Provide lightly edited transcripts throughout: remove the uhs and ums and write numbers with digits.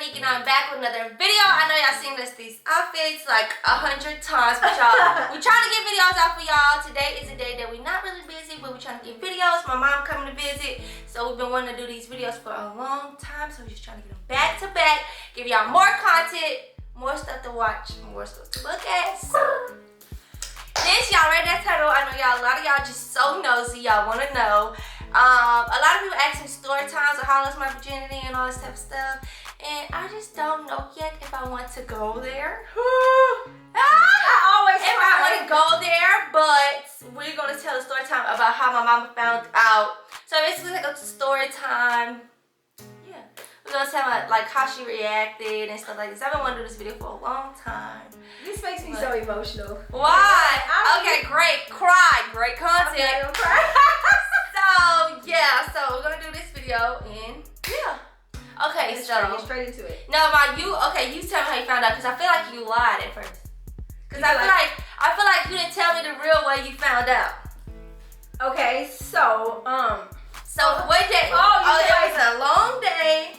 Nique and I'm back with another video. I know y'all seen these outfits like 100 times, but y'all, we trying to get videos out for y'all. Today is a day that we're not really busy, but we're trying to get videos. My mom coming to visit, so we've been wanting to do these videos for a long time, so we're just trying to get them back to back, give y'all more content, more stuff to watch, more stuff to look at. This, y'all read that title? I know y'all, a lot of y'all just so nosy, y'all want to know. A lot of people ask me story times or how is my virginity and all this type of stuff, and I just don't know yet if I want to go there. I always if I want to go there, but we're gonna tell a story time about how my mama found out. So basically, like a story time. Yeah, we're gonna tell her like how she reacted and stuff like this. I've been wanting to do this video for a long time. This makes me so emotional. Why? Okay, great. Cry. Great content. I'm cry. So yeah, so we're gonna do this video and yeah. Okay, so get straight into it. No, you tell me how you found out, because I feel like you lied at first. Because I feel like you didn't tell me the real way you found out. Okay, so what day? It was a long day.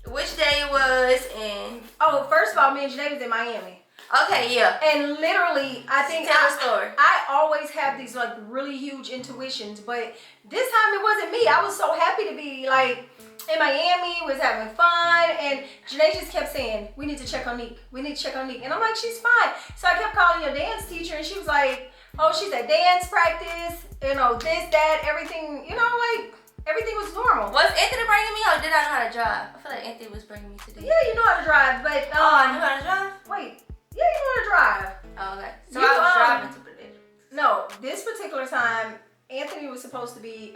Which day it was, and first of all, me and Janae was in Miami. Okay, yeah. And literally, I think tell the story. I always have these like really huge intuitions, but this time it wasn't me. I was so happy to be like in Miami, was having fun, and Janae just kept saying, we need to check on Nique. We need to check on Nique. And I'm like, she's fine. So I kept calling your dance teacher, and she was like, oh, she's at dance practice, this, that, everything, like everything was normal. Was Anthony bringing me, or did I know how to drive? I feel like Anthony was bringing me today. Yeah, you know how to drive, but I knew how to drive? Wait. Yeah, you know how to drive. Oh, okay. So I was driving to Virginia. No, this particular time, Anthony was supposed to be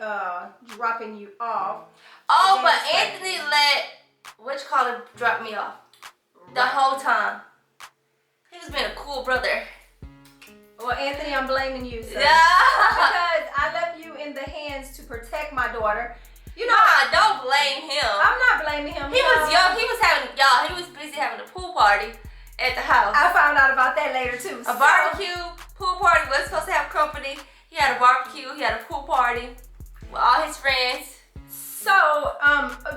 dropping you off. Oh, but Anthony drop me off the whole time. He was being a cool brother. Well, Anthony, I'm blaming you, sir. Yeah. Because I left you in the hands to protect my daughter. Nah, don't blame him. I'm not blaming him. He was young. He was busy having a pool party at the house. I found out about that later too. A barbecue, pool party. Was supposed to have company. He had a barbecue. He had a pool party with all his friends. So,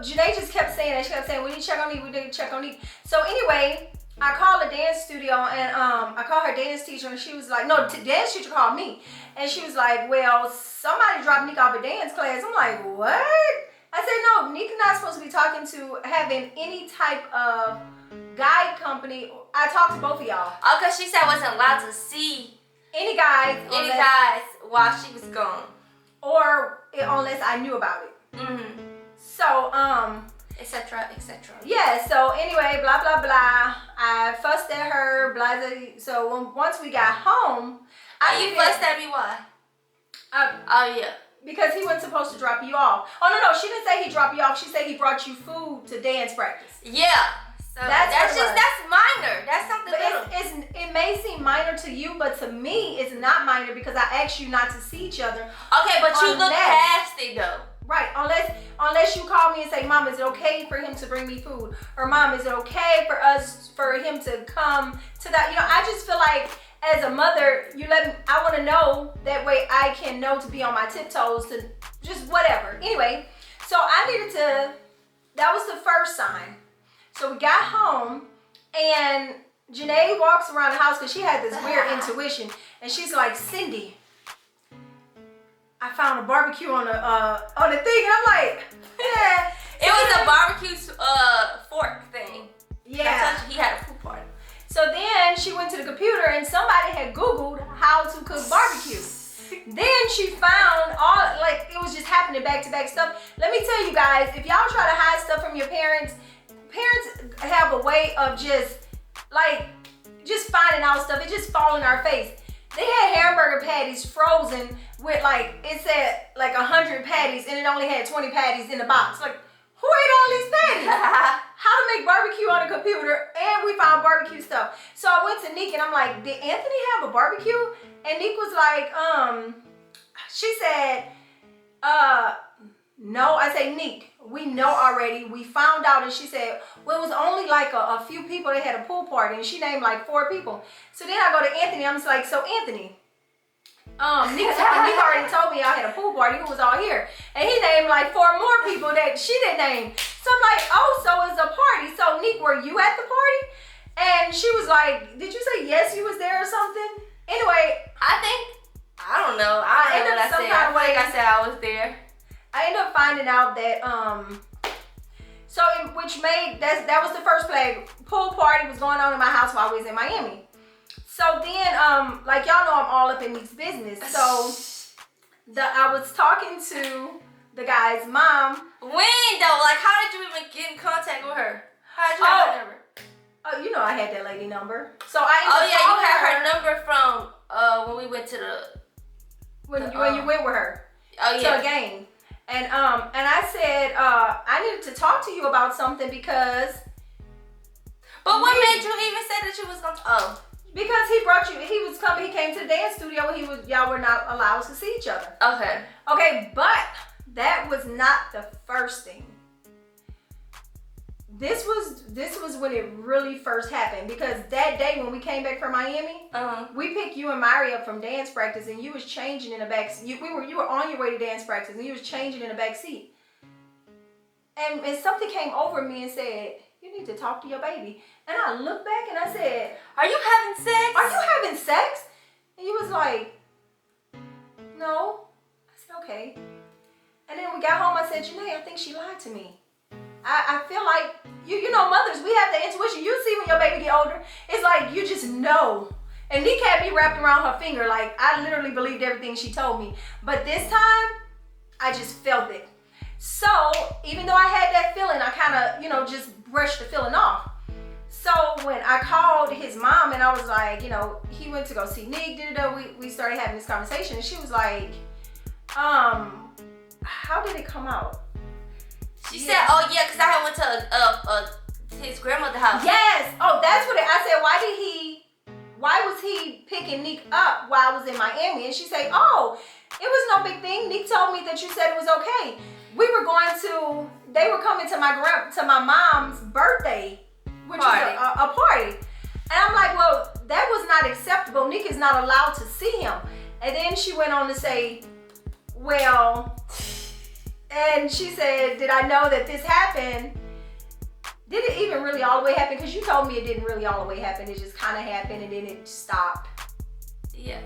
Janae just kept saying that. She kept saying, we need to check on Nique. We need to check on Nique. So anyway, I called the dance studio, and I called her dance teacher, and she was like, no, the dance teacher called me, and she was like, well, somebody dropped Nique off a dance class. I'm like, what? I said, no, Nique not supposed to be talking to having any type of guide company. I talked to both of y'all. Oh, because she said I wasn't allowed to see any guys while she was gone, or unless I knew about it. Mm-hmm. So etc. etc. Yeah. So anyway, blah blah blah. I fussed at her. Blah blah. So once we got home, you fussed at me? Why? Oh yeah. Because he wasn't supposed to drop you off. Oh no, she didn't say he dropped you off. She said he brought you food to dance practice. Yeah. So that's minor. That's something little. It may seem minor to you, but to me, it's not minor because I asked you not to see each other. Okay, but you look past it though. Right, unless you call me and say, Mom, is it okay for him to bring me food? Or Mom, is it okay for him to come to that? I just feel like as a mother, I want to know, that way I can know to be on my tiptoes, to just whatever. Anyway, so that was the first sign. So we got home, and Janae walks around the house because she had this weird intuition, and she's like, Cindy, I found a barbecue on a thing, and I'm like, yeah. It was a barbecue fork thing. Yeah. I told you he had a pool party. So then she went to the computer, and somebody had Googled how to cook barbecue. Then she found it was just happening back-to-back stuff. Let me tell you guys, if y'all try to hide stuff from your parents have a way of just finding out stuff. It just fall in our face. They had hamburger patties frozen with it said 100 patties, and it only had 20 patties in the box. Like, who ate all these patties? How to make barbecue on a computer, and we found barbecue stuff. So I went to Nique, and I'm like, did Anthony have a barbecue? And Nique was like, she said, no. I say, Nique, we know already. We found out. And she said, well, it was only a few people that had a pool party, and she named 4 people. So then I go to Anthony. I'm just like, so Anthony, Nique already told me I had a pool party. Who was all here? And he named 4 more people that she didn't name. So I'm like, oh, so it's a party. So Nique, were you at the party? And she was like, did you say yes you was there or something? Anyway, I don't know. I don't know what I said. I said I was there. I ended up finding out that that was the first play. Pool party was going on in my house while I was in Miami. So then like y'all know I'm all up in Nique's business. So I was talking to the guy's mom. When though? Like how did you even get in contact with her? How did you have her number? Oh, you know I had that lady number. So you had her number from when we went to when you went with her. Oh yeah. To a game. And I said, I needed to talk to you about something because. But what made you even say that you was gonna? Because he came to the dance studio and y'all were not allowed to see each other. Okay. Okay, but that was not the first thing. This was when it really first happened, because that day when we came back from Miami, we picked you and Mari up from dance practice, and you was changing in the back. You were on your way to dance practice, and you was changing in the back seat. And something came over me and said, "You need to talk to your baby." And I looked back and I said, "Are you having sex? Are you having sex?" And he was like, "No." I said, "Okay." And then we got home. I said, "Janae, I think she lied to me. I feel like, you know, mothers, we have the intuition. You see when your baby get older, it's like you just know." And Nique had me wrapped around her finger. Like, I literally believed everything she told me. But this time, I just felt it. So, even though I had that feeling, I kind of, you know, just brushed the feeling off. So, when I called his mom and I was like, you know, he went to go see Nique, we started having this conversation. And she was like, how did it come out? She said, "Oh yeah, because I had went to his grandmother's house." Yes. Oh, that's what I said. Why was he picking Nique up while I was in Miami? And she said, "Oh, it was no big thing. Nique told me that you said it was okay. They were coming to my mom's birthday, which was a party." And I'm like, "Well, that was not acceptable. Nique is not allowed to see him." And then she went on to say, "Well," and she said, "Did I know that this happened? Did it even really all the way happen? Because you told me it didn't really all the way happen. It just kind of happened and then it stopped." Yeah.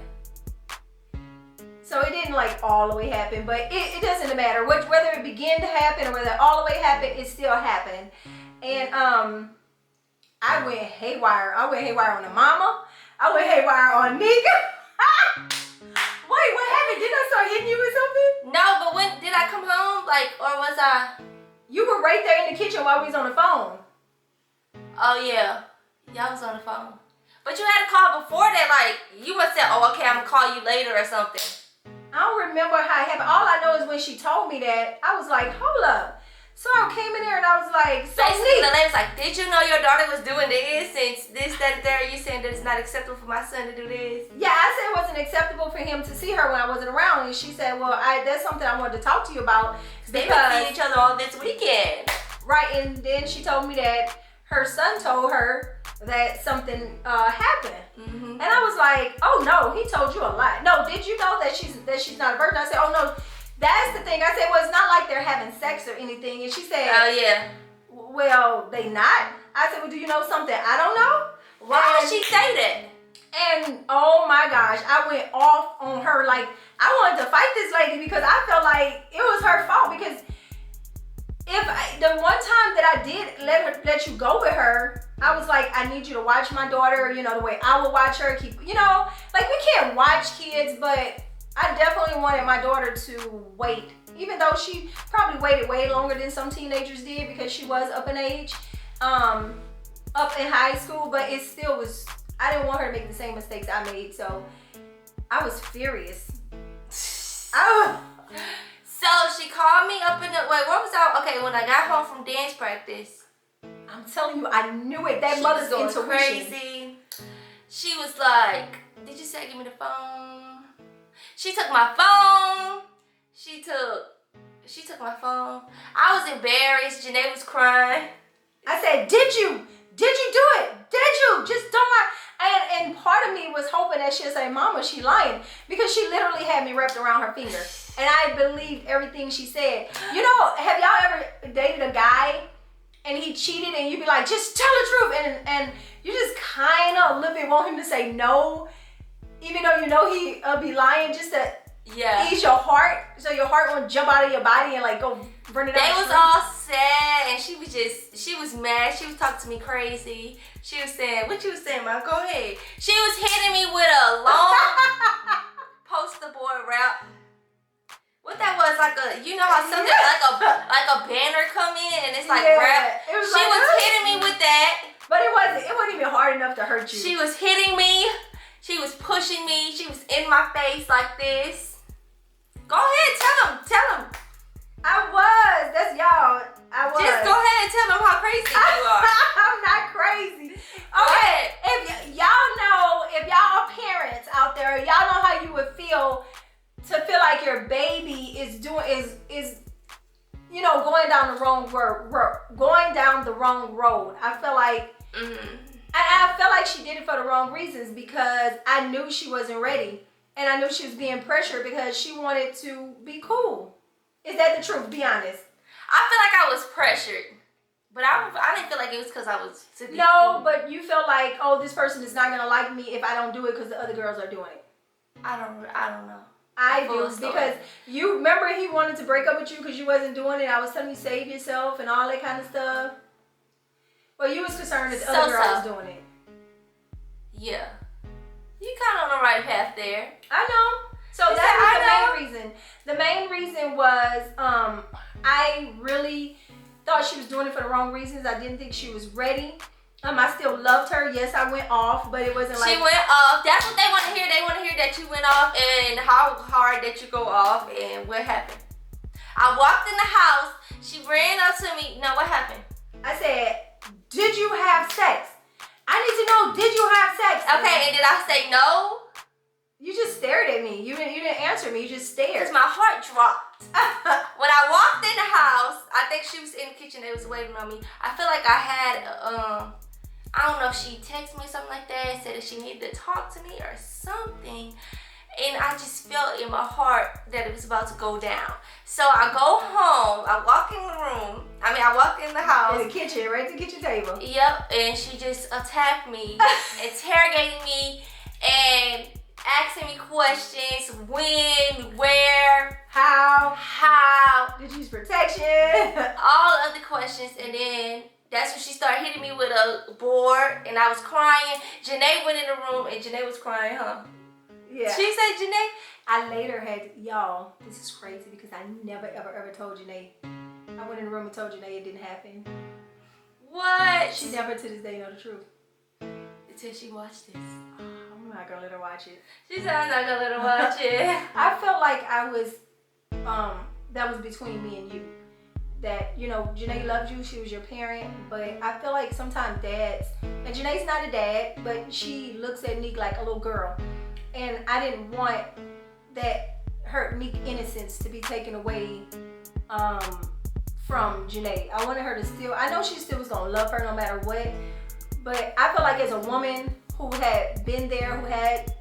So it didn't like all the way happen, but it doesn't matter. Whether it began to happen or whether it all the way happened, it still happened. And I went haywire. I went haywire on the mama. I went haywire on Nique. Wait, what happened? Didn't I start hitting you with something? No, but when did I come home? Like, or was I? You were right there in the kitchen while we was on the phone. Oh yeah, I was on the phone. But you had to call before that. Like, you must say, "Oh, okay, I'm gonna call you later" or something. I don't remember how it happened. All I know is when she told me that, I was like, "Hold up." So I came in there and I was like, "So basically, the lady was like, "Did you know your daughter was doing this? Since this, that, there, you saying that it's not acceptable for my son to do this?" Yeah, I said it wasn't acceptable for him to see her when I wasn't around. And she said, "Well, that's something I wanted to talk to you about." They've been seeing each other all this weekend. Right, and then she told me that her son told her that something happened. And I was like, "Oh no, he told you a lie. No, did you know that she's not a virgin?" I said, "Oh no, that's the thing." I said, "Well, it's not like they're having sex or anything." And she said, "Oh yeah." "Well, they not." I said, "Well, do you know something I don't know?" Why would she say that? And oh my gosh, I went off on her. Like, I wanted to fight this lady because I felt like it was her fault. Because the one time that I did let you go with her, I was like, "I need you to watch my daughter, you know, the way I would watch her. Keep, you know, like we can't watch kids, but I definitely wanted my daughter to wait, even though she probably waited way longer than some teenagers did because she was up in age, up in high school, but it still was, I didn't want her to make the same mistakes I made, so I was furious." So she called me up in the, wait, where was I? Okay, when I got home from dance practice. I'm telling you, I knew it. That mother's intuition. Crazy. She was like, "Did you say give me the phone?" She took my phone. She took my phone. I was embarrassed. Janae was crying. I said, Did you do it? Did you? Just don't lie." And part of me was hoping that she'd say, "Mama, she lying," because she literally had me wrapped around her finger. and I believed everything she said. You know, have y'all ever dated a guy and he cheated and you be like, just tell the truth, and you just kind of a little bit want him to say no, even though you know he be lying, just to ease your heart, so your heart won't jump out of your body and like go run it out. They was all sad, and she was mad. She was talking to me crazy. She was saying, what you was saying, Mom? Go ahead. She was hitting me with a long poster board rap. What that was, like a, you know how something like a banner come in and it's like rap. She was hitting me with that. But it wasn't even hard enough to hurt you. She was hitting me. She was pushing me. She was in my face like this. Go ahead, tell them. I was. That's y'all. I was. Just go ahead and tell them how crazy you are. I'm not crazy. Okay. If y'all know, if y'all are parents out there, y'all know how you would feel to feel like your baby is you know, going down the wrong road. I feel like I felt like she did it for the wrong reasons, because I knew she wasn't ready. And I knew she was being pressured because she wanted to be cool. Is that the truth? Be honest. I feel like I was pressured. But I didn't feel like it was because I was to be cool. But you felt like, oh, this person is not going to like me if I don't do it because the other girls are doing it. I don't know. I do, because you remember he wanted to break up with you because you wasn't doing it. I was telling you save yourself and all that kind of stuff. Well, you was concerned that the other girl was doing it. Yeah. You kind of on the right path there. I know. So that was the main reason. The main reason was I really thought she was doing it for the wrong reasons. I didn't think she was ready. I still loved her. Yes, I went off, but it wasn't like... She went off. That's what they want to hear. They want to hear that you went off and how hard that you go off and what happened. I walked in the house. She ran up to me. No, what happened? I said, did you have sex? I need to know, did you have sex? Okay, and did I say no? You just stared at me. You didn't answer me. You just stared. Because my heart dropped. When I walked in the house, I think she was in the kitchen. They was waiting on me. I feel like I had... I don't know if she texted me or something like that, said that she needed to talk to me or something. And I just felt in my heart that it was about to go down. So I go home, I walk in the room, I walk in the house. In the kitchen, right at the kitchen table. Yep, and she just attacked me, interrogating me, and asking me questions, when, where, how. Did you use protection? All of the questions, and then that's when she started hitting me with a board, and I was crying. Janae went in the room, and Janae was crying, huh? Yeah. She said, Janae? I later had, y'all, this is crazy because I never, ever told Janae. I went in the room and told Janae it didn't happen. What? She never to this day know the truth. Until she watched this. I'm not going to let her watch it. She said, I'm not going to let her watch it. I felt like I was, that was between me and you. That, you know, Janae loved you, she was your parent, but I feel like sometimes dads, and Janae's not a dad, but she looks at Nique like a little girl. And I didn't want that hurt Nique innocence to be taken away from Janae. I wanted her to still, I know she still was gonna love her no matter what, but I feel like as a woman who had been there, who had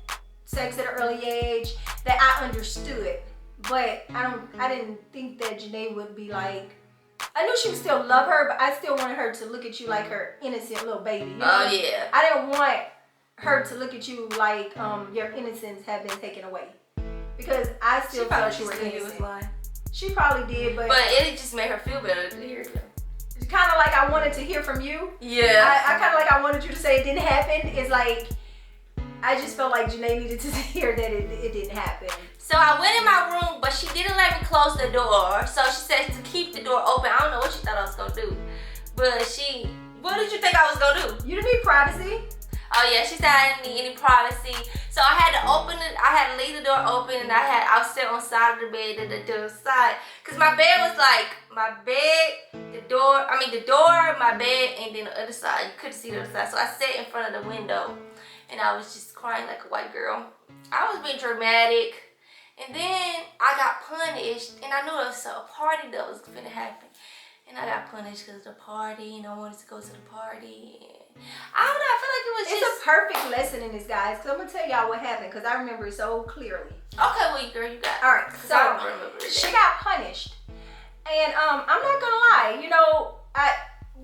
sex at an early age, that I understood. But I didn't think that Janae would be like, I knew she would still love her, but I still wanted her to look at you like her innocent little baby. You know? Oh, yeah. I didn't want her to look at you like your innocence had been taken away. Because I still thought you were innocent. She probably did, but it just made her feel better to hear it. It's kind of like I wanted to hear from you. Yeah. I kind of like I wanted you to say it didn't happen. It's like, I just felt like Janae needed to hear that it didn't happen. So I went in my room, but she didn't let me close the door. So she said to keep the door open. I don't know what she thought I was going to do. But what did you think I was going to do? You didn't need privacy. Oh yeah, she said I didn't need any privacy. So I had to open it, I had to leave the door open, and I was sitting on the side of the bed, the side. Cause my bed was like, my bed, the door, my bed, and then the other side. You couldn't see the other side. So I sat in front of the window, and I was just crying like a white girl. I was being dramatic. And then I got punished, and I knew there was a party that was gonna happen. And I got punished because of the party, and I wanted to go to the party. And I don't know. I feel like it was It's a perfect lesson in this, guys. Because I'm going to tell y'all what happened. Because I remember it so clearly. Okay, well, girl, you got it. All right. So, I don't remember it. she got punished. And I'm not going to lie. You know,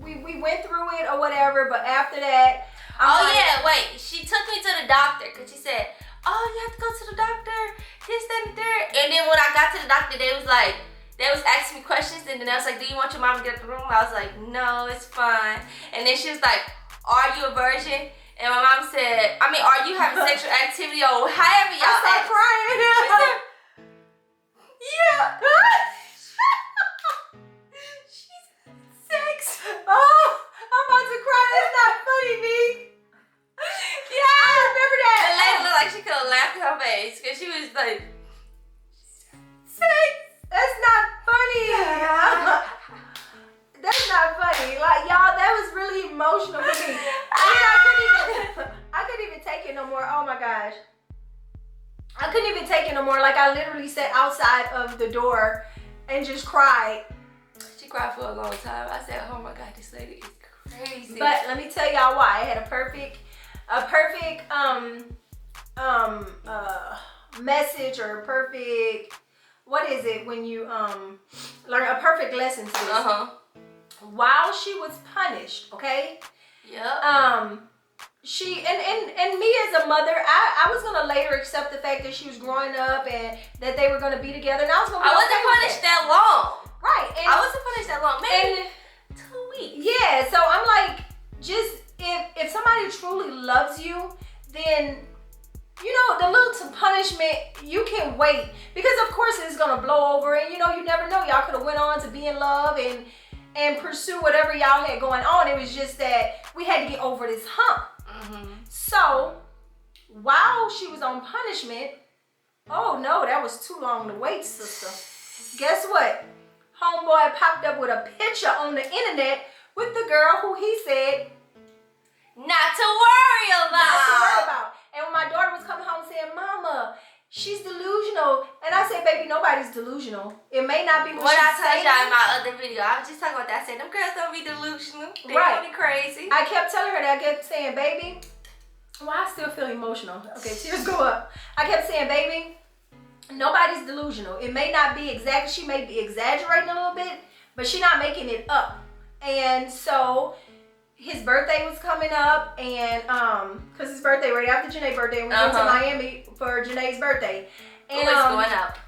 we went through it or whatever. But after that. Wait. She took me to the doctor. Because she said, oh, you have to go to the doctor. This, that, and third. And then when I got to the doctor, they was asking me questions. And then I was like, do you want your mom to get out the room? I was like, no, it's fine. And then she was like, are you a virgin? And my mom said, are you having sexual activity or however y'all started crying. She said, yeah. She's sex. Oh, I'm about to cry. That's not funny, Nique. Yeah. I remember that. The lady looked like she could have laughed in her face because she was like, sex. That's not funny. That's not funny. Like, y'all, that was really emotional for me. I couldn't even take it no more. Oh my gosh. I couldn't even take it no more. Like, I literally sat outside of the door and just cried. She cried for a long time. I said, oh my God, this lady is crazy. But let me tell y'all why. I had a perfect message or a perfect, what is it when you learn a perfect lesson to this. While she was punished, okay? Yep. She and me as a mother, I was gonna later accept the fact that she was growing up and that they were gonna be together, and I was gonna be I wasn't punished that long. Right. And I wasn't punished that long. Maybe 2 weeks. Yeah, so I'm like, just if somebody truly loves you, then you know, the little punishment, you can wait. Because of course it's gonna blow over, and you know, you never know. Y'all could have went on to be in love and pursue whatever y'all had going on. It was just that we had to get over this hump. So while she was on punishment, oh no, that was too long to wait, sister. Guess what? Homeboy popped up with a picture on the internet with the girl who he said not to worry about. And when my daughter was coming home saying, Mama, she's delusional. And I said, baby, nobody's delusional. It may not be what I told y'all in my other video. I was just talking about that. I said, them girls don't be delusional. They don't be crazy. I kept telling her that. I kept saying, baby, well, I still feel emotional. Okay, tears go up. I kept saying, baby, nobody's delusional. It may not be exact. She may be exaggerating a little bit, but she's not making it up. And so his birthday was coming up, and because his birthday right after Janae's birthday, we went to Miami for Janae's birthday. And it's going up.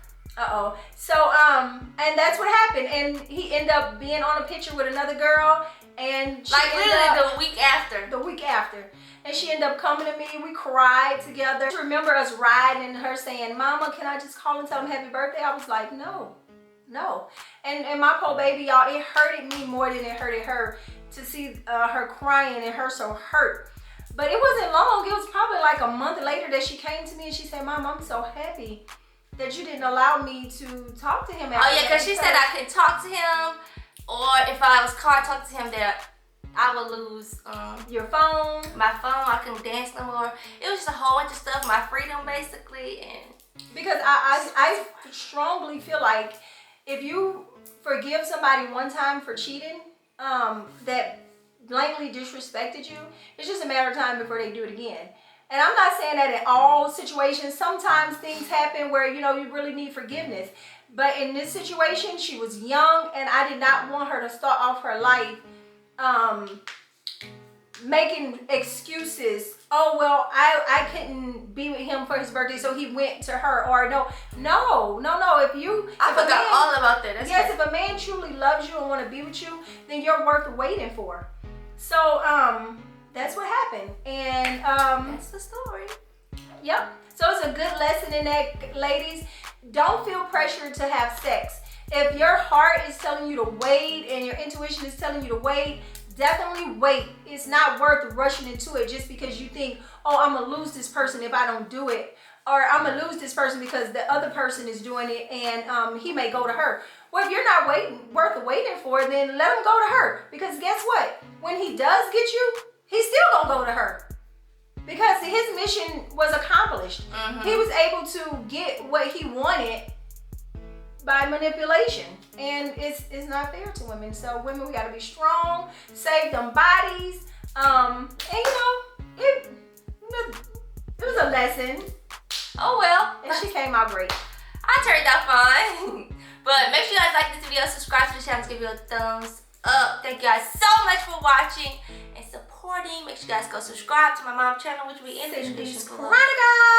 So and that's what happened. And he ended up being on a picture with another girl, and she literally the week after. The week after. And she ended up coming to me. We cried together. I remember us riding and her saying, Mama, can I just call and tell him happy birthday? I was like, no. And my poor baby, y'all, it hurted me more than it hurted her to see her crying and her so hurt. But it wasn't long. It was probably like a month later that she came to me and she said, Mom, I'm so happy that you didn't allow me to talk to him. Because she said I could talk to him, or if I was caught talking to him, that I would lose your phone. My phone. I couldn't dance no more. It was just a whole bunch of stuff. My freedom, basically. And because I strongly feel like if you forgive somebody one time for cheating, that blatantly disrespected you, it's just a matter of time before they do it again. And I'm not saying that in all situations. Sometimes things happen where, you know, you really need forgiveness. But in this situation, she was young, and I did not want her to start off her life making excuses. Oh, well, I couldn't be with him for his birthday, so he went to her. Or no. I forgot all about that. If a man truly loves you and want to be with you, then you're worth waiting for. So that's what happened. And that's the story. Yep. So it's a good lesson in that, ladies. Don't feel pressured to have sex. If your heart is telling you to wait and your intuition is telling you to wait, definitely wait. It's not worth rushing into it just because you think, oh, I'm going to lose this person if I don't do it. Or I'm going to lose this person because the other person is doing it and he may go to her. Well, if you're not worth waiting for, then let him go to her. Because guess what? When he does get you, he's still going to go to her. Because his mission was accomplished. He was able to get what he wanted by manipulation. And it's not fair to women. So women, we got to be strong, save them bodies, And you know, it was a lesson. Oh well. And she came out great. I turned out fine. But make sure you guys like this video, subscribe to the channel, give you a thumbs up. Thank you guys so much for watching and supporting. Make sure you guys go subscribe to my mom's channel, which will be in the description below. Chronica!